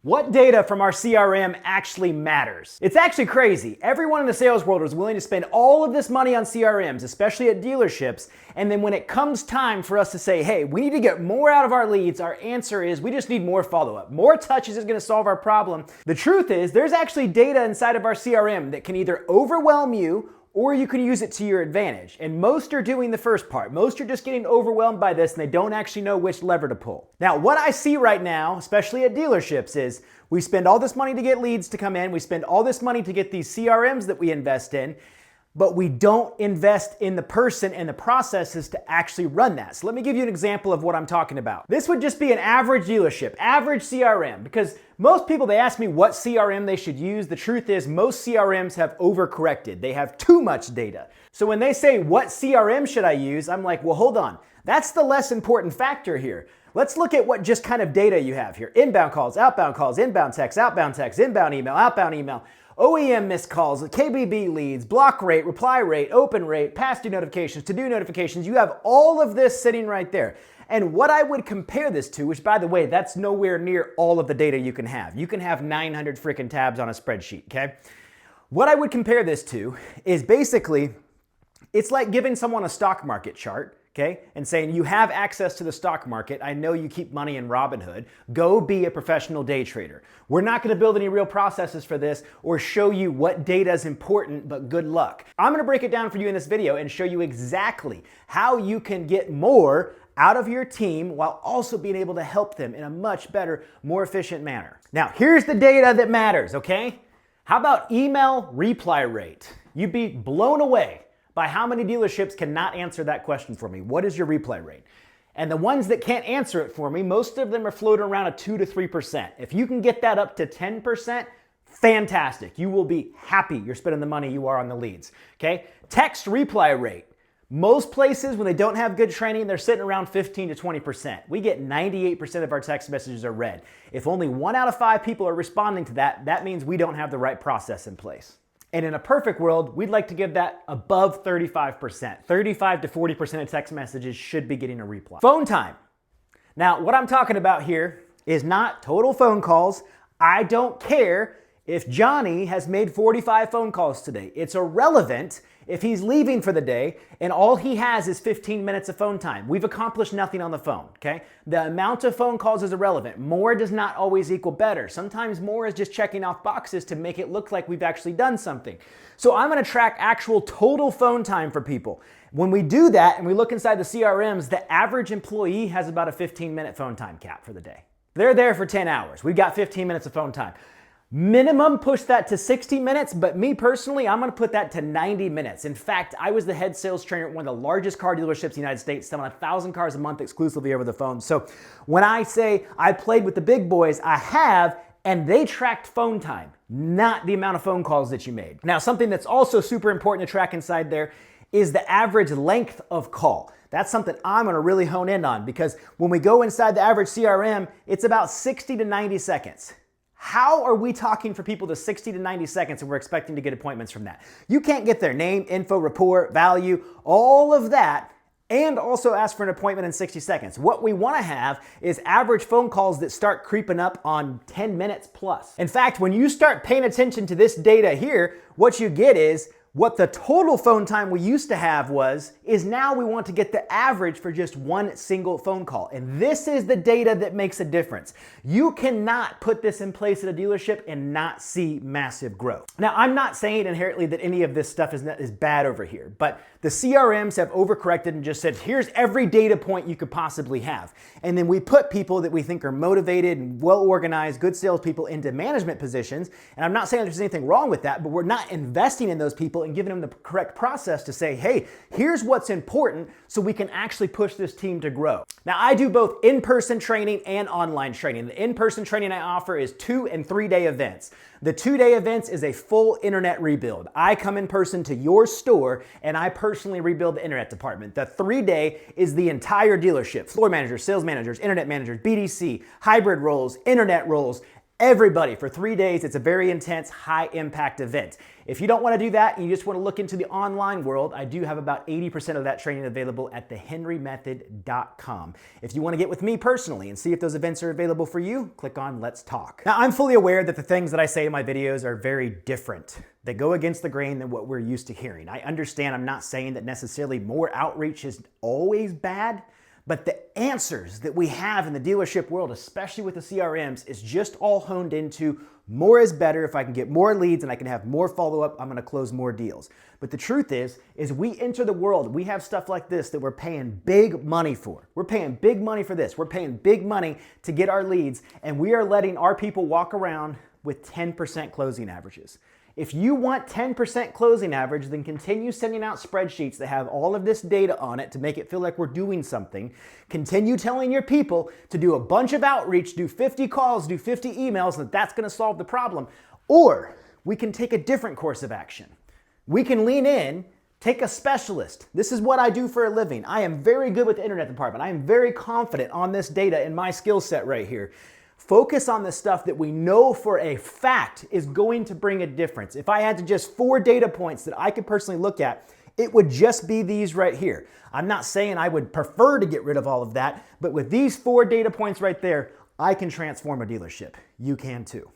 What data from our CRM actually matters? It's actually crazy. Everyone in the sales world is willing to spend all of this money on CRMs, especially at dealerships, and then when it comes time for us to say, hey, we need to get more out of our leads, our answer is we just need more follow-up. More touches is gonna solve our problem. The truth is, there's actually data inside of our CRM that can either overwhelm you or you can use it to your advantage. And most are doing the first part. Most are just getting overwhelmed by this and they don't actually know which lever to pull. Now, what I see right now, especially at dealerships, is we spend all this money to get leads to come in, we spend all this money to get these CRMs that we invest in, but we don't invest in the person and the processes to actually run that. So let me give you an example of what I'm talking about. This would just be an average dealership, average CRM, because most people, they ask me what CRM they should use. The truth is most CRMs have overcorrected. They have too much data. So when they say, what CRM should I use? I'm like, well, hold on. That's the less important factor here. Let's look at what just kind of data you have here. Inbound calls, inbound text, inbound email, outbound email. OEM missed calls, KBB leads, block rate, reply rate, open rate, past due notifications, to-do notifications. You have all of this sitting right there. And what I would compare this to, which by the way, that's nowhere near all of the data you can have. You can have 900 freaking tabs on a spreadsheet, okay? What I would compare this to is basically, it's like giving someone a stock market chart, okay, and saying you have access to the stock market. I know you keep money in Robinhood. Go be a professional day trader. We're not going to build any real processes for this or show you what data is important, but good luck. I'm going to break it down for you in this video and show you exactly how you can get more out of your team while also being able to help them in a much better, more efficient manner. Now, here's the data that matters, okay? How about email reply rate? You'd be blown away by how many dealerships cannot answer that question for me. What is your reply rate? And the ones that can't answer it for me, most of them are floating around a 2 to 3%. If you can get that up to 10%, fantastic. You will be happy you're spending the money you are on the leads, okay? Text reply rate. Most places, when they don't have good training, they're sitting around 15 to 20%. We get 98% of our text messages are read. If only 1 out of 5 people are responding to that, that means we don't have the right process in place. And in a perfect world, we'd like to give that above 35%. 35 to 40% of text messages should be getting a reply. Phone time. Now, what I'm talking about here is not total phone calls. I don't care if Johnny has made 45 phone calls today. It's irrelevant if he's leaving for the day and all he has is 15 minutes of phone time. We've accomplished nothing on the phone, okay? The amount of phone calls is irrelevant. More does not always equal better. Sometimes more is just checking off boxes to make it look like we've actually done something. So I'm gonna track actual total phone time for people. When we do that and we look inside the CRMs, the average employee has about a 15-minute phone time cap for the day. They're there for 10 hours. We've got 15 minutes of phone time. Minimum push that to 60 minutes, but me personally, I'm gonna put that to 90 minutes. In fact, I was the head sales trainer at one of the largest car dealerships in the United States, selling 1,000 cars a month exclusively over the phone. So when I say I played with the big boys, I have, and they tracked phone time, not the amount of phone calls that you made. Now, something that's also super important to track inside there is the average length of call. That's something I'm gonna really hone in on because when we go inside the average CRM, it's about 60 to 90 seconds. How are we talking for people to 60 to 90 seconds and we're expecting to get appointments from that? You can't get their name, info, report, value, all of that, and also ask for an appointment in 60 seconds. What we want to have is average phone calls that start creeping up on 10 minutes plus. In fact, when you start paying attention to this data here, what you get is what the total phone time we used to have is now we want to get the average for just one single phone call. And this is the data that makes a difference. You cannot put this in place at a dealership and not see massive growth. Now, I'm not saying inherently that any of this stuff is bad over here, but the CRMs have overcorrected and just said, here's every data point you could possibly have. And then we put people that we think are motivated and well-organized, good salespeople into management positions. And I'm not saying there's anything wrong with that, but we're not investing in those people and giving them the correct process to say, hey, here's what's important so we can actually push this team to grow. Now, I do both in-person training and online training. The in-person training I offer is 2 and 3 day events. The 2-day events is a full internet rebuild. I come in person to your store and I personally rebuild the internet department. The 3-day is the entire dealership, floor managers, sales managers, internet managers, BDC, hybrid roles, internet roles, everybody for 3 days. It's a very intense, high impact event. If you don't want to do that and you just want to look into the online world, I do have about 80% of that training available at thehenrymethod.com. If you want to get with me personally and see if those events are available for you, click on Let's Talk. Now, I'm fully aware that the things that I say in my videos are very different. They go against the grain than what we're used to hearing. I understand I'm not saying that necessarily more outreach is always bad, but the answers that we have in the dealership world, especially with the CRMs, is just all honed into more is better. If I can get more leads and I can have more follow-up, I'm gonna close more deals. But the truth is we enter the world, we have stuff like this that we're paying big money for. We're paying big money for this. We're paying big money to get our leads, and we are letting our people walk around with 10% closing averages. If you want 10% closing average, then continue sending out spreadsheets that have all of this data on it to make it feel like we're doing something. Continue telling your people to do a bunch of outreach, do 50 calls, do 50 emails, and that's going to solve the problem. Or we can take a different course of action. We can lean in, take a specialist. This is what I do for a living. I am very good with the internet department. I am very confident on this data in my skill set right here. Focus on the stuff that we know for a fact is going to bring a difference. If I had to just 4 data points that I could personally look at, it would just be these right here. I'm not saying I would prefer to get rid of all of that, but with these 4 data points right there, I can transform a dealership. You can too.